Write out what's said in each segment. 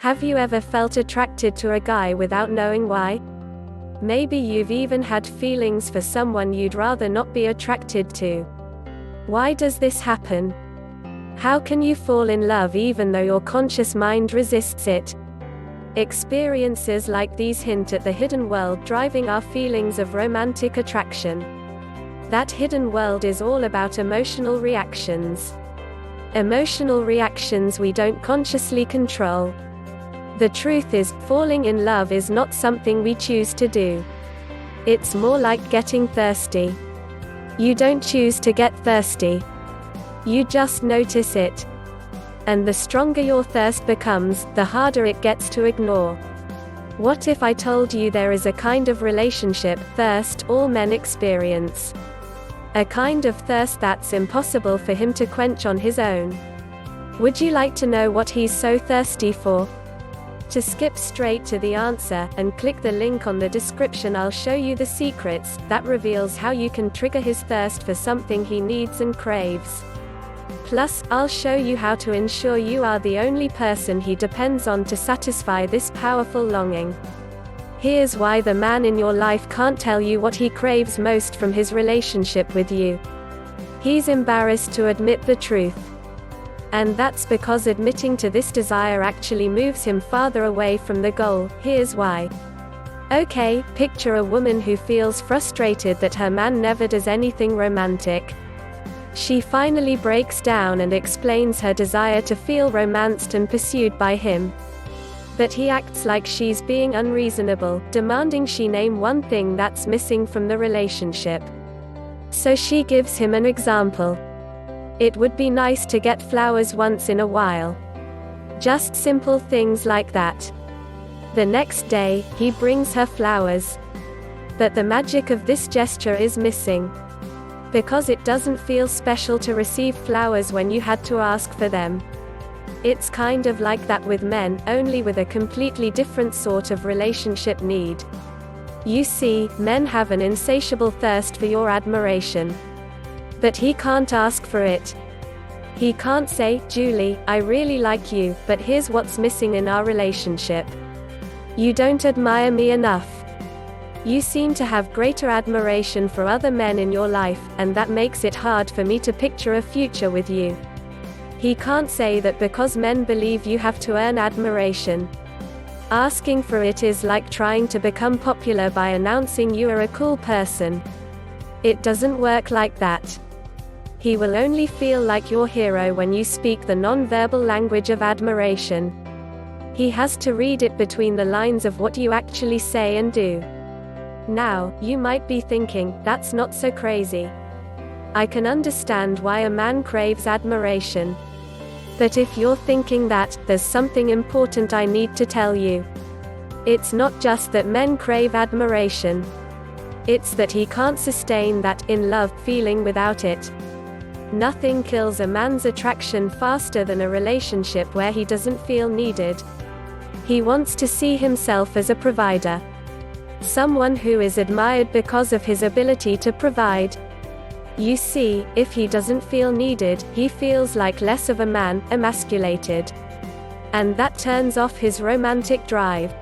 Have you ever felt attracted to a guy without knowing why? Maybe you've even had feelings for someone you'd rather not be attracted to. Why does this happen? How can you fall in love even though your conscious mind resists it? Experiences like these hint at the hidden world driving our feelings of romantic attraction. That hidden world is all about emotional reactions. Emotional reactions we don't consciously control. The truth is, falling in love is not something we choose to do. It's more like getting thirsty. You don't choose to get thirsty. You just notice it. And the stronger your thirst becomes, the harder it gets to ignore. What if I told you there is a kind of relationship thirst all men experience? A kind of thirst that's impossible for him to quench on his own. Would you like to know what he's so thirsty for? To skip straight to the answer, and click the link on the description, I'll show you the secrets that reveals how you can trigger his thirst for something he needs and craves. Plus, I'll show you how to ensure you are the only person he depends on to satisfy this powerful longing. Here's why the man in your life can't tell you what he craves most from his relationship with you. He's embarrassed to admit the truth. And that's because admitting to this desire actually moves him farther away from the goal. Here's why. Okay, picture a woman who feels frustrated that her man never does anything romantic. She finally breaks down and explains her desire to feel romanced and pursued by him. But he acts like she's being unreasonable, demanding she name one thing that's missing from the relationship. So she gives him an example. It would be nice to get flowers once in a while. Just simple things like that. The next day, he brings her flowers. But the magic of this gesture is missing. Because it doesn't feel special to receive flowers when you had to ask for them. It's kind of like that with men, only with a completely different sort of relationship need. You see, men have an insatiable thirst for your admiration. But he can't ask for it. He can't say, Julie, I really like you, but here's what's missing in our relationship. You don't admire me enough. You seem to have greater admiration for other men in your life, and that makes it hard for me to picture a future with you. He can't say that because men believe you have to earn admiration. Asking for it is like trying to become popular by announcing you are a cool person. It doesn't work like that. He will only feel like your hero when you speak the non-verbal language of admiration. He has to read it between the lines of what you actually say and do. Now, you might be thinking, that's not so crazy. I can understand why a man craves admiration. But if you're thinking that, there's something important I need to tell you. It's not just that men crave admiration. It's that he can't sustain that in love feeling without it. Nothing kills a man's attraction faster than a relationship where he doesn't feel needed. He wants to see himself as a provider. Someone who is admired because of his ability to provide. You see, if he doesn't feel needed, he feels like less of a man, emasculated. And that turns off his romantic drive.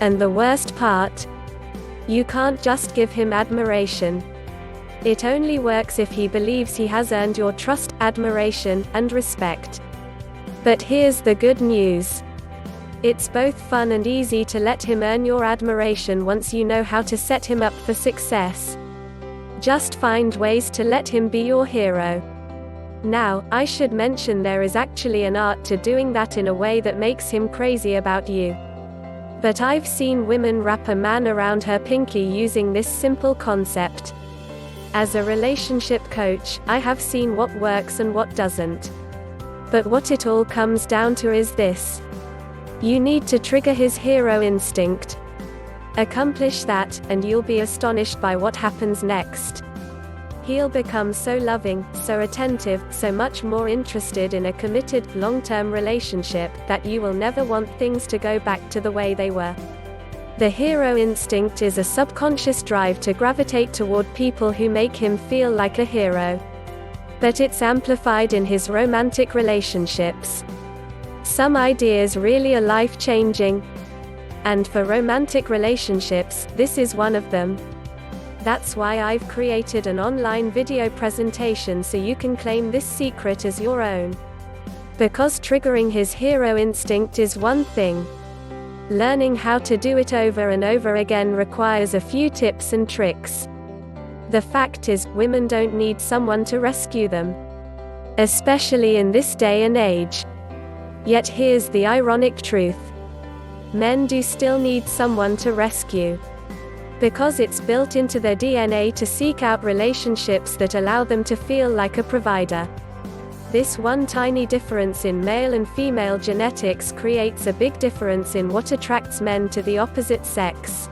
And the worst part? You can't just give him admiration. It only works if he believes he has earned your trust, admiration, and respect. But here's the good news. It's both fun and easy to let him earn your admiration once you know how to set him up for success. Just find ways to let him be your hero. Now, I should mention there is actually an art to doing that in a way that makes him crazy about you. But I've seen women wrap a man around her pinky using this simple concept. As a relationship coach, I have seen what works and what doesn't. But what it all comes down to is this. You need to trigger his hero instinct. Accomplish that, and you'll be astonished by what happens next. He'll become so loving, so attentive, so much more interested in a committed, long-term relationship, that you will never want things to go back to the way they were. The hero instinct is a subconscious drive to gravitate toward people who make him feel like a hero. But it's amplified in his romantic relationships. Some ideas really are life-changing. And for romantic relationships, this is one of them. That's why I've created an online video presentation so you can claim this secret as your own. Because triggering his hero instinct is one thing. Learning how to do it over and over again requires a few tips and tricks. The fact is, women don't need someone to rescue them. Especially in this day and age. Yet here's the ironic truth. Men do still need someone to rescue. Because it's built into their DNA to seek out relationships that allow them to feel like a provider. This one tiny difference in male and female genetics creates a big difference in what attracts men to the opposite sex.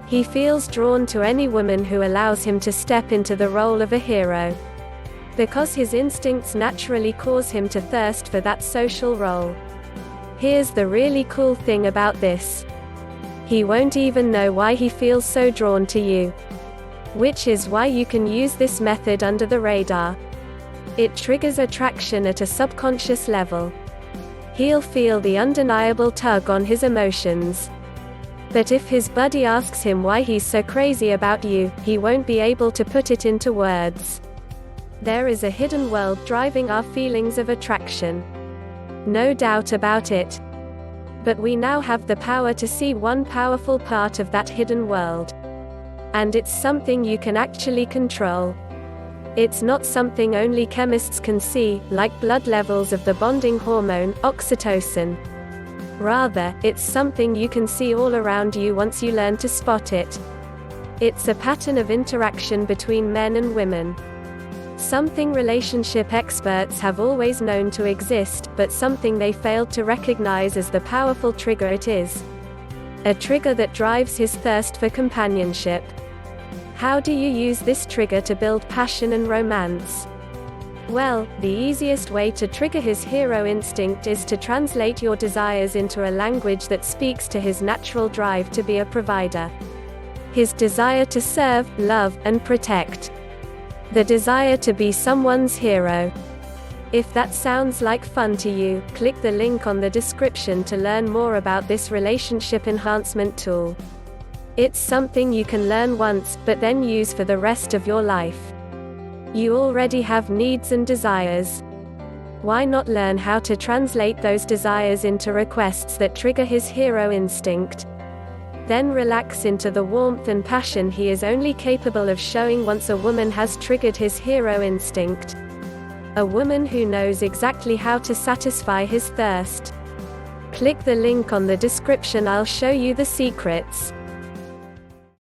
He feels drawn to any woman who allows him to step into the role of a hero. Because his instincts naturally cause him to thirst for that social role. Here's the really cool thing about this. He won't even know why he feels so drawn to you. Which is why you can use this method under the radar. It triggers attraction at a subconscious level. He'll feel the undeniable tug on his emotions. But if his buddy asks him why he's so crazy about you, he won't be able to put it into words. There is a hidden world driving our feelings of attraction. No doubt about it. But we now have the power to see one powerful part of that hidden world. And it's something you can actually control. It's not something only chemists can see, like blood levels of the bonding hormone, oxytocin. Rather, it's something you can see all around you once you learn to spot it. It's a pattern of interaction between men and women. Something relationship experts have always known to exist, but something they failed to recognize as the powerful trigger it is. A trigger that drives his thirst for companionship. How do you use this trigger to build passion and romance? Well, the easiest way to trigger his hero instinct is to translate your desires into a language that speaks to his natural drive to be a provider. His desire to serve, love, and protect. The desire to be someone's hero. If that sounds like fun to you, click the link on the description to learn more about this relationship enhancement tool. It's something you can learn once, but then use for the rest of your life. You already have needs and desires. Why not learn how to translate those desires into requests that trigger his hero instinct? Then relax into the warmth and passion he is only capable of showing once a woman has triggered his hero instinct. A woman who knows exactly how to satisfy his thirst. Click the link on the description, I'll show you the secrets.